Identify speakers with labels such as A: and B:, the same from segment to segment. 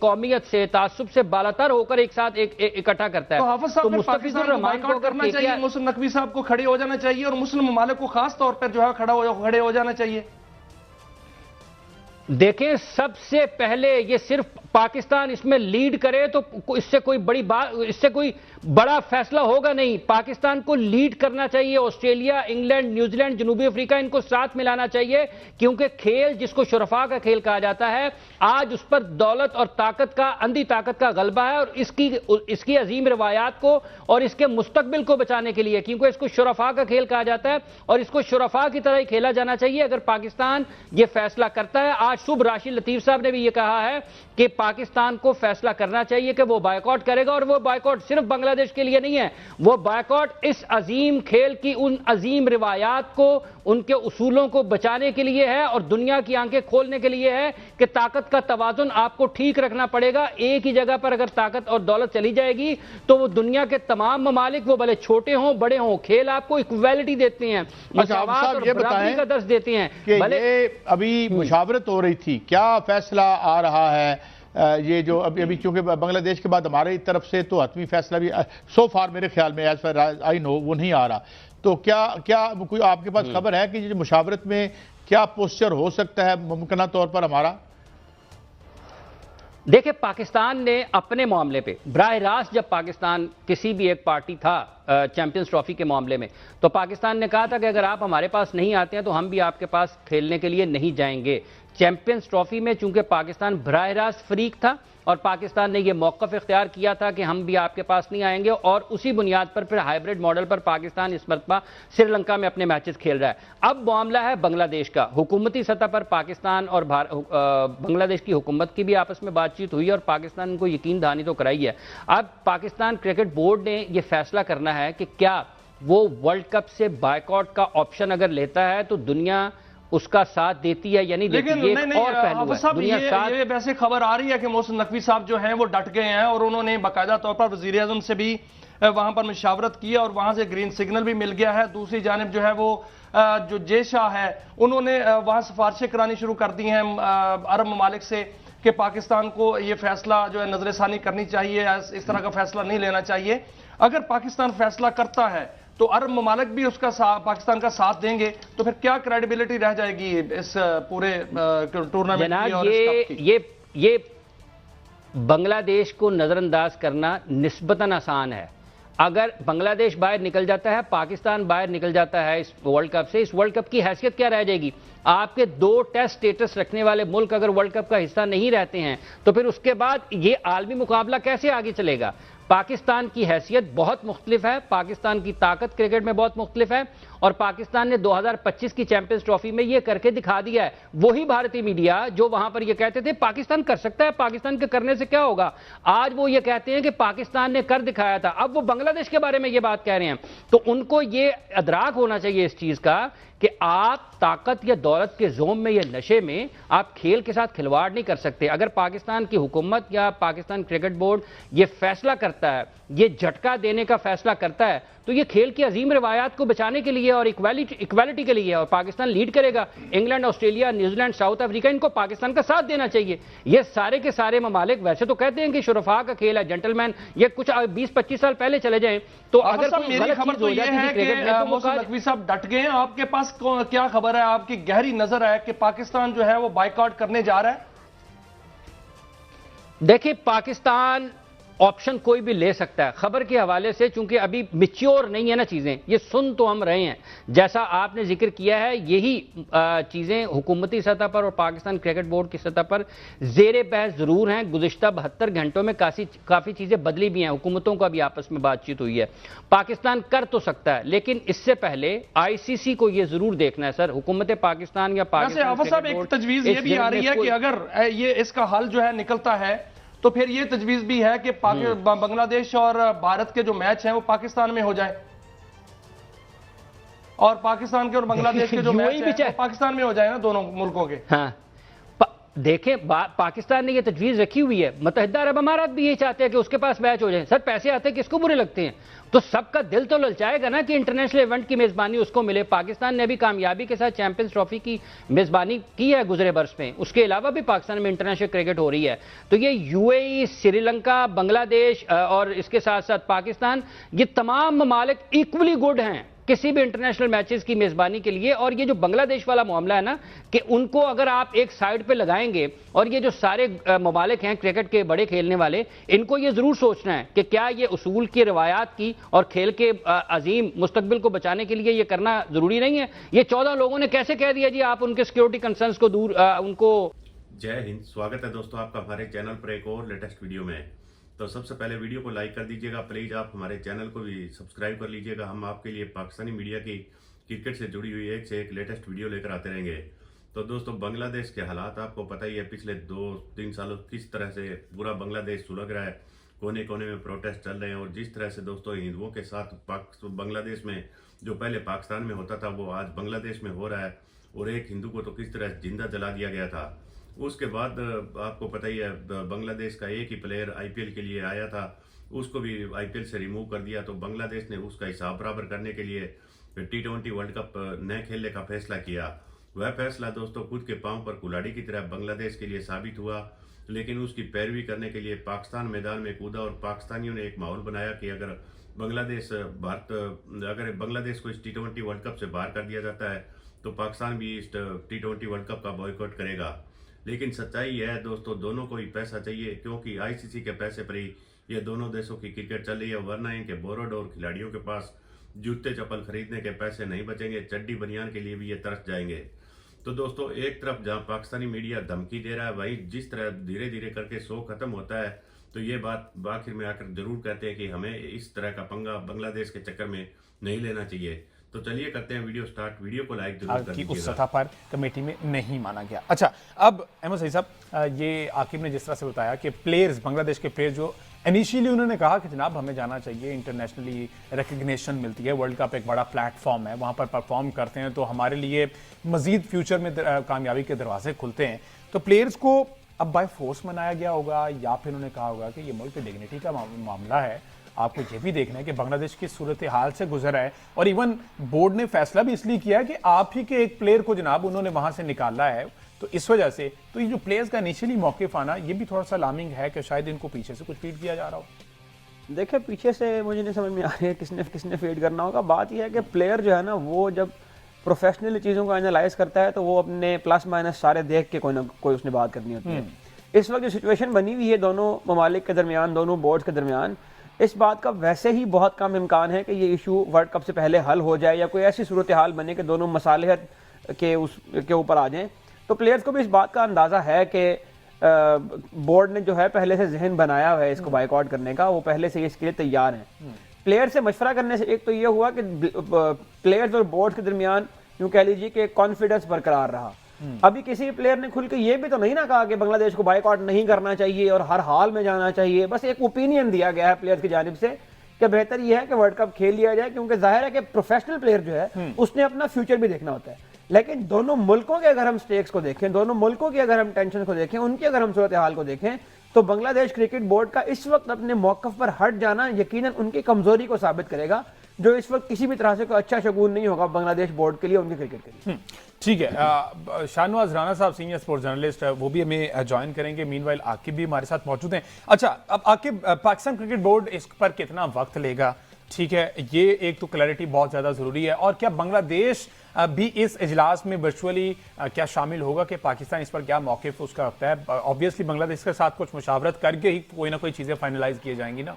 A: कौमियत से, तासुब से बालातर होकर एक साथ इकट्ठा करता है।
B: तो हाफिज साहब,
A: मुस्तफिजुर रहमान को
B: करना चाहिए, मोहसिन नकवी साहब को खड़े हो जाना चाहिए और मुस्लिम ममालिक को खास तौर पर जो है खड़े हो जाना चाहिए।
A: देखें, सबसे पहले ये सिर्फ पाकिस्तान इसमें लीड करे तो इससे कोई बड़ा फैसला होगा नहीं। पाकिस्तान को लीड करना चाहिए। ऑस्ट्रेलिया, इंग्लैंड, न्यूजीलैंड, जनूबी अफ्रीका, इनको साथ मिलाना चाहिए, क्योंकि खेल जिसको शुरफा का खेल कहा जाता है, आज उस पर दौलत और ताकत का, अंधी ताकत का गलबा है। और इसकी अजीम रवायात को और इसके मुस्तकबिल को बचाने के लिए, क्योंकि इसको शुरफा का खेल कहा जाता है और इसको शुरफा की तरह ही खेला जाना चाहिए। अगर पाकिस्तान यह फैसला करता है, आज शुभ राशिद लतीफ साहब ने भी यह कहा है कि पाकिस्तान को फैसला करना चाहिए कि वो बायकॉट करेगा, और वो बायकॉट सिर्फ बांग्लादेश के लिए नहीं है, वो बायकॉट इस अजीम खेल की उन अजीम रिवायात को, उनके उसूलों को बचाने के लिए है और दुनिया की आंखें खोलने के लिए है कि ताकत का तवाजुन आपको ठीक रखना पड़ेगा। एक ही जगह पर अगर ताकत और दौलत चली जाएगी तो वो दुनिया के तमाम ममालिक, वो भले छोटे हों बड़े हों, खेल आपको इक्वालिटी देते हैं, मसावत और बराबरी का दर्ज देते हैं।
C: भले अभी मुशावरत हो रही थी, क्या फैसला आ रहा है? ये जो अभी चूंकि बांग्लादेश के बाद हमारी तरफ से तो हतमी फैसला भी सो फार मेरे ख्याल में, एज फार आई नो, वो नहीं आ रहा। तो क्या कोई आपके पास खबर है कि मुशावरत में क्या पोस्चर हो सकता है मुमकिन तौर पर हमारा?
A: देखिए, पाकिस्तान ने अपने मामले पे बराह रास्त, जब पाकिस्तान किसी भी एक पार्टी था चैंपियंस ट्रॉफी के मामले में, तो पाकिस्तान ने कहा था कि अगर आप हमारे पास नहीं आते हैं तो हम भी आपके पास खेलने के लिए नहीं जाएंगे। चैंपियंस ट्रॉफी में चूंकि पाकिस्तान बराह रास्त फरीक था और पाकिस्तान ने यह मौक़िफ़ इख्तियार किया था कि हम भी आपके पास नहीं आएंगे, और उसी बुनियाद पर फिर हाइब्रिड मॉडल पर पाकिस्तान इस मरतबा श्रीलंका में अपने मैचेस खेल रहा है। अब मामला है बांग्लादेश का। हुकूमती सतह पर पाकिस्तान और बांग्लादेश की हुकूमत की भी आपस में बातचीत हुई और पाकिस्तान को यकीन दहानी तो कराई है। अब पाकिस्तान क्रिकेट बोर्ड ने यह फैसला करना है कि क्या वो वर्ल्ड कप से बायकॉट का ऑप्शन अगर लेता है तो दुनिया उसका साथ देती है या नहीं देती।
B: लेकिन और पहलू है। ये वैसे खबर आ रही है कि मोहसिन नकवी साहब जो हैं वो डट गए हैं और उन्होंने बाकायदा तौर पर वज़ीर आज़म से भी वहां पर मशावरत की और वहां से ग्रीन सिग्नल भी मिल गया है। दूसरी जानिब जो है वो जो जे शाह है, उन्होंने वहां सिफारिशें करानी शुरू कर दी हैं अरब ममालिक से कि पाकिस्तान को ये फैसला जो है नजरसानी करनी चाहिए, इस तरह का फैसला नहीं लेना चाहिए। अगर पाकिस्तान फैसला करता है तो अरब ममालिक भी उसका पाकिस्तान का साथ देंगे, तो फिर क्या क्रेडिबिलिटी रह जाएगी इस पूरे टूर्नामेंट की?
A: ये बांग्लादेश को नजरअंदाज करना निस्बतन आसान है। अगर बांग्लादेश बाहर निकल जाता है, पाकिस्तान बाहर निकल जाता है इस वर्ल्ड कप से, इस वर्ल्ड कप की हैसियत क्या रह जाएगी? आपके 2 टेस्ट स्टेटस रखने वाले मुल्क अगर वर्ल्ड कप का हिस्सा नहीं रहते हैं तो फिर उसके बाद ये आलमी मुकाबला कैसे आगे चलेगा? पाकिस्तान की हैसियत बहुत मुख्तलिफ है, पाकिस्तान की ताकत क्रिकेट में बहुत मुख्तलिफ है, और पाकिस्तान ने 2025 की चैंपियंस ट्रॉफी में यह करके दिखा दिया है। वही भारतीय मीडिया जो वहां पर यह कहते थे पाकिस्तान कर सकता है, पाकिस्तान के करने से क्या होगा, आज वो ये कहते हैं कि पाकिस्तान ने कर दिखाया था। अब वो बांग्लादेश के बारे में ये बात कह रहे हैं, तो उनको ये अदराक होना चाहिए इस चीज का कि आप ताकत या दौलत के जोम में या नशे में आप खेल के साथ खिलवाड़ नहीं कर सकते। अगर पाकिस्तान की हुकूमत या पाकिस्तान क्रिकेट बोर्ड ये फैसला करता है, ये झटका देने का फैसला करता है, तो ये खेल की अजीम रिवायात को बचाने के लिए और इक्वालिटी के लिए है, और पाकिस्तान लीड करेगा। England, Australia, New Zealand, south Africa, इनको पाकिस्तान का साथ देना चाहिए। ये सारे के सारे ममालिक वैसे तो कहते हैं कि शुरफा का खेल है, जेंटलमैन, ये कुछ 20-25 साल पहले चले जाएं तो अगर
B: मेरी खबर तो ये है कि मोहसिन नकवी साहब डट गए हैं। आपके पास क्या खबर है, आपकी गहरी नजर है कि पाकिस्तान जो है वो बायकॉट करने जा रहा है?
A: देखिए, पाकिस्तान ऑप्शन कोई भी ले सकता है खबर के हवाले से, चूंकि अभी मिच्योर नहीं है ना चीजें, ये सुन तो हम रहे हैं, जैसा आपने जिक्र किया है, यही चीजें हुकूमती सतह पर और पाकिस्तान क्रिकेट बोर्ड की सतह पर जेर बहस जरूर हैं। गुज़िश्ता 72 घंटों में काफी चीजें बदली भी हैं, हुकूमतों का भी आपस में बातचीत हुई है। पाकिस्तान कर तो सकता है, लेकिन इससे पहले ICC को यह जरूर देखना है सर, हुकूमत पाकिस्तान या पाकिस्तान।
B: एक तजवीज ये भी आ रही है कि अगर ये इसका हल जो है निकलता है तो फिर ये तजवीज भी है कि बांग्लादेश और भारत के जो मैच हैं वो पाकिस्तान में हो जाए, और पाकिस्तान के और बांग्लादेश के जो मैच हैं वो पाकिस्तान में हो जाए ना, दोनों मुल्कों के।
A: हाँ, देखें पाकिस्तान ने ये तजवीज़ रखी हुई है, मुत्तहिदा अरब अमारात भी यही चाहते हैं कि उसके पास मैच हो जाए। सर पैसे आते हैं किसको बुरे लगते हैं? तो सबका दिल तो ललचाएगा ना कि इंटरनेशनल इवेंट की मेज़बानी उसको मिले। पाकिस्तान ने भी कामयाबी के साथ चैंपियंस ट्रॉफी की मेज़बानी की है गुजरे बरस में, उसके अलावा भी पाकिस्तान में इंटरनेशनल क्रिकेट हो रही है। तो ये यूएई, श्रीलंका, बांग्लादेश और इसके साथ साथ पाकिस्तान, ये तमाम ममालिक इक्वली गुड हैं किसी भी इंटरनेशनल मैचेस की मेजबानी के लिए। और ये जो बांग्लादेश वाला मामला है ना, कि उनको अगर आप एक साइड पे लगाएंगे और ये जो सारे ममालिक हैं क्रिकेट के बड़े खेलने वाले, इनको ये जरूर सोचना है कि क्या ये उसूल की, रवायात की और खेल के अजीम मुस्तकबिल को बचाने के लिए ये करना जरूरी नहीं है? ये 14 लोगों ने कैसे कह दिया जी आप उनके सिक्योरिटी कंसर्न्स को दूर उनको।
D: जय हिंद, स्वागत है दोस्तों आपका हमारे चैनल पर एक और लेटेस्ट वीडियो में। तो सबसे पहले वीडियो को लाइक कर दीजिएगा, प्लीज़ आप हमारे चैनल को भी सब्सक्राइब कर लीजिएगा। हम आपके लिए पाकिस्तानी मीडिया की क्रिकेट से जुड़ी हुई एक से एक लेटेस्ट वीडियो लेकर आते रहेंगे। तो दोस्तों बांग्लादेश के हालात आपको पता ही है, पिछले 2-3 सालों किस तरह से पूरा बांग्लादेश सुलग रहा है, कोने कोने में प्रोटेस्ट चल रहे हैं। और जिस तरह से दोस्तों हिंदुओं के साथ बांग्लादेश में जो पहले पाकिस्तान में होता था वो आज बांग्लादेश में हो रहा है। और एक हिंदू को तो किस तरह जिंदा जला दिया गया था। उसके बाद आपको पता ही है बांग्लादेश का एक ही प्लेयर आईपीएल के लिए आया था, उसको भी आईपीएल से रिमूव कर दिया। तो बांग्लादेश ने उसका हिसाब बराबर करने के लिए T20 वर्ल्ड कप न खेलने का फैसला किया। वह फैसला दोस्तों खुद के पांव पर कुल्हाड़ी की तरह बांग्लादेश के लिए साबित हुआ, लेकिन उसकी पैरवी करने के लिए पाकिस्तान मैदान में कूदा और पाकिस्तानियों ने एक माहौल बनाया कि अगर बांग्लादेश को इस T20 वर्ल्ड कप से बाहर कर दिया जाता है तो पाकिस्तान भी इस T20 वर्ल्ड कप का बॉयकॉट करेगा। लेकिन सच्चाई यह है दोस्तों, दोनों को ही पैसा चाहिए, क्योंकि आईसीसी के पैसे पर ही ये दोनों देशों की क्रिकेट चल रही है। वरना इनके बोरोड और खिलाड़ियों के पास जूते चप्पल खरीदने के पैसे नहीं बचेंगे, चड्डी बनियान के लिए भी ये तरस जाएंगे। तो दोस्तों एक तरफ जहां पाकिस्तानी मीडिया धमकी दे रहा है, वहीं जिस तरह धीरे धीरे करके शो खत्म होता है, तो ये बात आखिर में आकर जरूर कहते हैं कि हमें इस तरह का पंगा बांग्लादेश के चक्कर में नहीं लेना चाहिए। तो चलिए करते हैं वीडियो स्टार्ट। वीडियो को लाइक जरूर कर दीजिएगा।
E: उस सतह पर कमेटी में नहीं माना गया। अच्छा, अब अहमद सईद साहब, ये आकिब ने जिस तरह से बताया कि प्लेयर्स, बांग्लादेश के प्लेयर्स जो इनिशियली उन्होंने कहा कि जनाब हमें जाना चाहिए, इंटरनेशनली रिकग्निशन मिलती है, वर्ल्ड कप एक बड़ा प्लेटफॉर्म है, वहाँ पर परफॉर्म करते हैं तो हमारे लिए मजीद फ्यूचर में कामयाबी के दरवाजे खुलते हैं। तो प्लेयर्स को अब बाय फोर्स मनाया गया होगा या फिर उन्होंने कहा होगा कि ये मुल्क की डिग्निटी का मामला है। आपको ये भी देखना है कि बांग्लादेश की सूरत हाल से गुजरा है और इवन बोर्ड ने फैसला भी इसलिए किया है कि आप ही के एक प्लेयर को जनाब उन्होंने वहां से निकाला है। तो इस वजह से तो ये जो प्लेयर्स का इनिशियली मौकिफ आना, ये भी थोड़ा सा अलार्मिंग है कि शायद इनको पीछे से कुछ फीड किया जा रहा हो।
F: देखिए पीछे से मुझे नहीं समझ में आ रही है किसने फीड करना होगा। बात यह है कि प्लेयर जो है ना, वो जब प्रोफेशनली चीज़ों को एनालाइज करता है तो वो अपने प्लस माइनस सारे देख के कोई ना कोई उसने बात करनी होती है। इस वक्त जो सिचुएशन बनी हुई है दोनों ममालिक के दरमियान, दोनों बोर्ड्स के दरमियान, इस बात का वैसे ही बहुत कम इम्कान है कि ये इशू वर्ल्ड कप से पहले हल हो जाए या कोई ऐसी सूरत हाल बने कि दोनों मसालिहत के ऊपर आ जाएं। तो प्लेयर्स को भी इस बात का अंदाज़ा है कि बोर्ड ने जो है पहले से जहन बनाया हुआ है इसको बाइकआउट करने का, वो पहले से इसके लिए तैयार हैं। प्लेयर से मशवरा करने से एक तो ये हुआ कि प्लेयर्स और बोर्ड के दरमियान यूँ कह लीजिए कि कॉन्फिडेंस बरकरार रहा। अभी किसी प्लेयर ने खुल के ये भी तो नहीं ना कहा कि बांग्लादेश को बाइकआउट नहीं करना चाहिए और हर हाल में जाना चाहिए। बस एक ओपिनियन दिया गया है प्लेयर्स की जानिब से कि बेहतर यह है कि वर्ल्ड कप खेल लिया जाए, क्योंकि जाहिर है कि प्रोफेशनल प्लेयर जो है उसने अपना फ्यूचर भी देखना होता है। लेकिन दोनों मुल्कों के अगर हम स्टेक्स को देखें, दोनों मुल्कों की अगर हम टेंशन को देखें, उनकी अगर हम सूरत हाल को देखें, तो बांग्लादेश क्रिकेट बोर्ड का इस वक्त अपने मौकफ पर हट जाना यकीनन उनकी कमजोरी को साबित करेगा, जो इस वक्त किसी भी तरह से कोई अच्छा शगुन नहीं होगा बांग्लादेश बोर्ड के लिए, उनके क्रिकेट के लिए।
E: ठीक है, शाहनवाज राणा साहब सीनियर स्पोर्ट्स जर्नलिस्ट, वो भी हमें ज्वाइन करेंगे। मीनवाइल आकिब भी हमारे साथ मौजूद हैं। अच्छा, अब आकिब, पाकिस्तान क्रिकेट बोर्ड इस पर कितना वक्त लेगा? ठीक है, ये एक तो क्लैरिटी बहुत ज़्यादा ज़रूरी है। और क्या बांग्लादेश भी इस इजलास में वर्चुअली क्या शामिल होगा कि पाकिस्तान इस पर क्या मौक़िफ़ उसका रखता है? ऑब्वियसली बांग्लादेश के साथ कुछ मुशावरत करके ही कोई ना कोई चीज़ें फाइनलाइज की जाएंगी ना।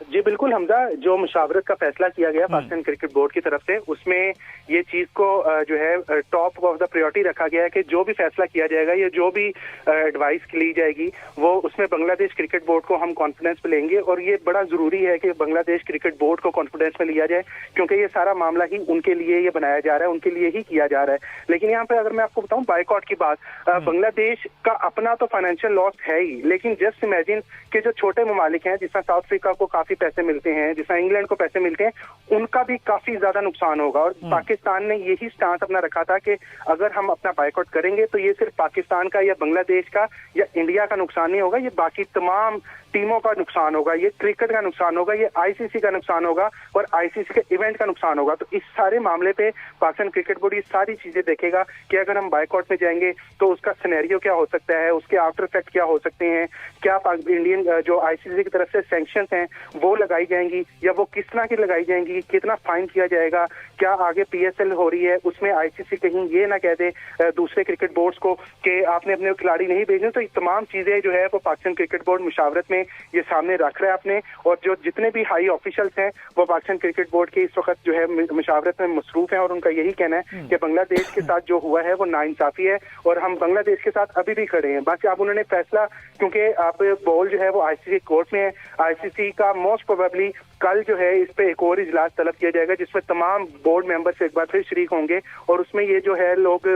G: जी बिल्कुल हमजा, जो मुशावरत का फैसला किया गया पाकिस्तान क्रिकेट बोर्ड की तरफ से, उसमें ये चीज को जो है टॉप ऑफ द प्रायोरिटी रखा गया है कि जो भी फैसला किया जाएगा, ये जो भी एडवाइस ली जाएगी, वो उसमें बांग्लादेश क्रिकेट बोर्ड को हम कॉन्फिडेंस में लेंगे। और ये बड़ा जरूरी है कि बांग्लादेश क्रिकेट बोर्ड को कॉन्फिडेंस में लिया जाए, क्योंकि ये सारा मामला ही उनके लिए ये बनाया जा रहा है, उनके लिए ही किया जा रहा है। लेकिन यहाँ पे अगर मैं आपको बताऊं बाइकआउट की बात, बांग्लादेश का अपना तो फाइनेंशियल लॉस है ही, लेकिन जस्ट इमेजिन कि जो छोटे ममालिक हैं, जिसमें साउथ अफ्रीका को काफी पैसे मिलते हैं, जिस तरह इंग्लैंड को पैसे मिलते हैं, उनका भी काफी ज्यादा नुकसान होगा। और पाकिस्तान ने यही स्टांस अपना रखा था कि अगर हम अपना बायकॉट करेंगे तो ये सिर्फ पाकिस्तान का या बांग्लादेश का या इंडिया का नुकसान नहीं होगा, ये बाकी तमाम टीमों का नुकसान होगा, ये क्रिकेट का नुकसान होगा, ये आईसीसी का नुकसान होगा और आईसीसी के इवेंट का नुकसान होगा। तो इस सारे मामले पे पाकिस्तान क्रिकेट बोर्ड ये सारी चीजें देखेगा कि अगर हम बायकॉट में जाएंगे तो उसका सिनेरियो क्या हो सकता है, उसके आफ्टर इफेक्ट क्या हो सकते हैं, क्या इंडियन जो आईसीसी की तरफ से सैंक्शंस हैं वो लगाई जाएंगी या वो किस तरह की लगाई जाएंगी, कितना फाइन किया जाएगा, क्या आगे पीएसएल हो रही है उसमें आईसीसी कहीं ये ना कह दे दूसरे क्रिकेट बोर्ड्स को कि आपने अपने खिलाड़ी नहीं भेजे। तो ये तमाम चीजें जो है वो पाकिस्तान क्रिकेट बोर्ड मुशावरत में ये सामने रख रहा है अपने, और जो जितने भी हाई ऑफिशियल्स हैं वो पाकिस्तान क्रिकेट बोर्ड के इस वक्त जो है मुशावरत में मसरूफ हैं और उनका यही कहना है कि बांग्लादेश के साथ जो हुआ है वो नाइंसाफी है और हम बांग्लादेश के साथ अभी भी खड़े हैं। बाकी अब उन्होंने फैसला, क्योंकि अब बॉल जो है वो आईसीसी कोर्ट में है, आईसीसी का मोस्ट प्रोबेबली कल जो है इस पे एक और इजलास तलब किया जाएगा जिसमें तमाम बोर्ड मेंबर्स एक बार फिर शरीक होंगे और उसमें ये जो है लोग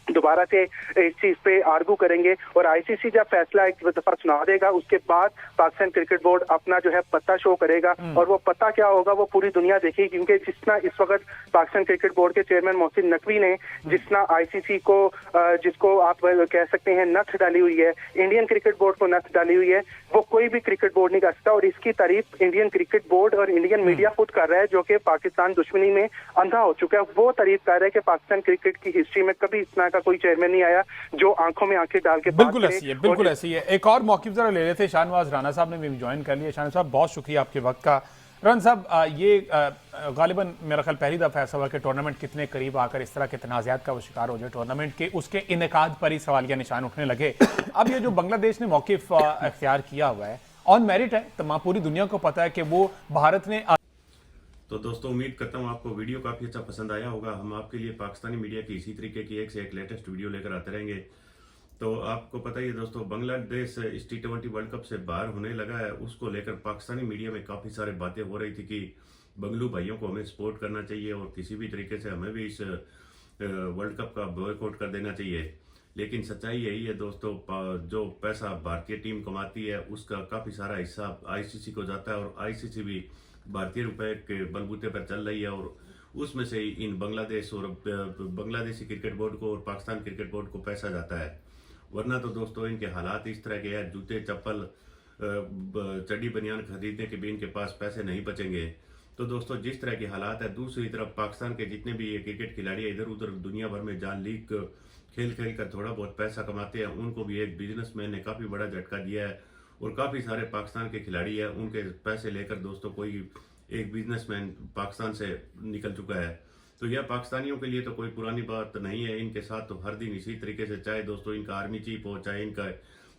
G: दोबारा से इस चीज पे आर्गू करेंगे और आईसीसी जब फैसला एक दफा सुना देगा उसके बाद पाकिस्तान क्रिकेट बोर्ड अपना जो है पता शो करेगा और वो पता क्या होगा वो पूरी दुनिया देखेगी। क्योंकि जितना इस वक्त पाकिस्तान क्रिकेट बोर्ड के चेयरमैन मोहसिन नकवी ने जितना आईसीसी को जिसको आप कह सकते हैं नथ डाली हुई है, इंडियन क्रिकेट बोर्ड को नथ डाली हुई है, वो कोई भी क्रिकेट बोर्ड नहीं कर सकता। और इसकी तारीफ इंडियन क्रिकेट बोर्ड और इंडियन मीडिया खुद कर रहा है जो कि पाकिस्तान दुश्मनी में अंधा हो चुका है। वो तारीफ कर रहा है कि पाकिस्तान क्रिकेट की हिस्ट्री में कभी इस तरह का कोई चेयरमैन नहीं आया जो आंखों में आंखें डाल के
E: बिल्कुल ऐसी है, बिल्कुल ऐसी है। एक और मौक़िफ़ जरा ले लेते, शाहनवाज राणा साहब ने भी ज्वाइन कर लिया। शाहनवाज साहब बहुत शुक्रिया आपके वक्त का। रन साहब, ये गालिबन मेरा ख्याल पहली दफा ऐसा हुआ कि टूर्नामेंट कितने करीब आकर इस तरह के तनाज़ात का वो शिकार हो जाए, टूर्नामेंट के उसके इनेकाद पर ही सवालिया निशान उठने लगे। अब ये जो बांग्लादेश ने मौक़िफ़ अख्तियार किया हुआ है ऑन मेरिट है, तमाम पूरी दुनिया को पता है कि वो भारत ने।
D: तो दोस्तों उम्मीद करता हूँ आपको वीडियो काफ़ी अच्छा पसंद आया होगा। हम आपके लिए पाकिस्तानी मीडिया की इसी तरीके की एक से एक लेटेस्ट वीडियो लेकर आते रहेंगे। तो आपको पता ही है दोस्तों, बांग्लादेश इस T20 वर्ल्ड कप से बाहर होने लगा है, उसको लेकर पाकिस्तानी मीडिया में काफ़ी सारे बातें हो रही थी कि बंगलू भाइयों को हमें सपोर्ट करना चाहिए और किसी भी तरीके से हमें भी इस वर्ल्ड कप का बॉयकॉट कर देना चाहिए। लेकिन सच्चाई यही है दोस्तों, जो पैसा भारतीय टीम कमाती है उसका काफ़ी सारा हिस्सा आईसीसी को जाता है और आईसीसी भी भारतीय रुपए के बलबूते पर चल रही है और उसमें से ही इन बांग्लादेश और बांग्लादेशी क्रिकेट बोर्ड को और पाकिस्तान क्रिकेट बोर्ड को पैसा जाता है। वरना तो दोस्तों इनके हालात इस तरह के हैं, जूते चप्पल चड्डी बनियान खरीदने के भी इनके पास पैसे नहीं बचेंगे। तो दोस्तों जिस तरह के हालात है, दूसरी तरफ पाकिस्तान के जितने भी ये क्रिकेट खिलाड़ी इधर उधर दुनिया भर में जान लीग खेल कर थोड़ा बहुत पैसा कमाते हैं, उनको भी एक बिजनेसमैन ने काफ़ी बड़ा झटका दिया है और काफ़ी सारे पाकिस्तान के खिलाड़ी हैं उनके पैसे लेकर दोस्तों कोई एक बिजनेसमैन पाकिस्तान से निकल चुका है। तो यह पाकिस्तानियों के लिए तो कोई पुरानी बात नहीं है, इनके साथ तो हर दिन इसी तरीके से, चाहे दोस्तों इनका आर्मी चीफ हो, चाहे इनका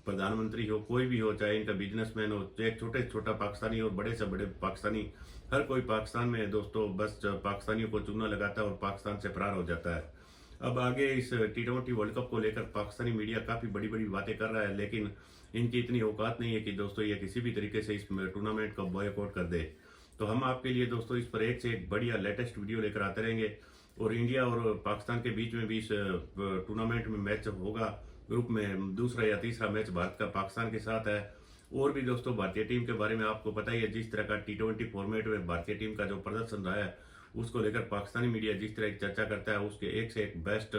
D: प्रधानमंत्री हो, कोई भी हो, चाहे इनका बिजनेसमैन हो, चाहे छोटे छोटा पाकिस्तानी और बड़े से बड़े पाकिस्तानी, हर कोई पाकिस्तान में दोस्तों बस पाकिस्तानियों को चूना लगाता है और पाकिस्तान से फरार हो जाता है। अब आगे इस T20 वर्ल्ड कप को लेकर पाकिस्तानी मीडिया काफ़ी बड़ी बड़ी बातें कर रहा है, लेकिन इनकी इतनी औकात नहीं है कि दोस्तों ये किसी भी तरीके से इस टूर्नामेंट का बॉयकॉट कर दे। तो हम आपके लिए दोस्तों इस पर एक से एक बढ़िया लेटेस्ट वीडियो लेकर आते रहेंगे और इंडिया और पाकिस्तान के बीच में भी इस टूर्नामेंट में मैच होगा। ग्रुप में दूसरा या तीसरा मैच भारत का पाकिस्तान के साथ है। और भी दोस्तों भारतीय टीम के बारे में आपको पता ही है, जिस तरह का T20 फॉर्मेट में भारतीय टीम का जो प्रदर्शन रहा है उसको लेकर पाकिस्तानी मीडिया जिस तरह की चर्चा करता है, उसके एक से एक बेस्ट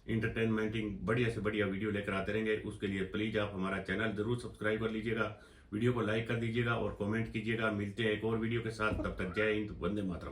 D: इंटरटेनमेंटिंग बढ़िया से बढ़िया वीडियो लेकर आते रहेंगे। उसके लिए प्लीज आप हमारा चैनल जरूर सब्सक्राइब कर लीजिएगा, वीडियो को लाइक कर दीजिएगा और कमेंट कीजिएगा। मिलते हैं एक और वीडियो के साथ, तब तक जय हिंद, वंदे मातरम।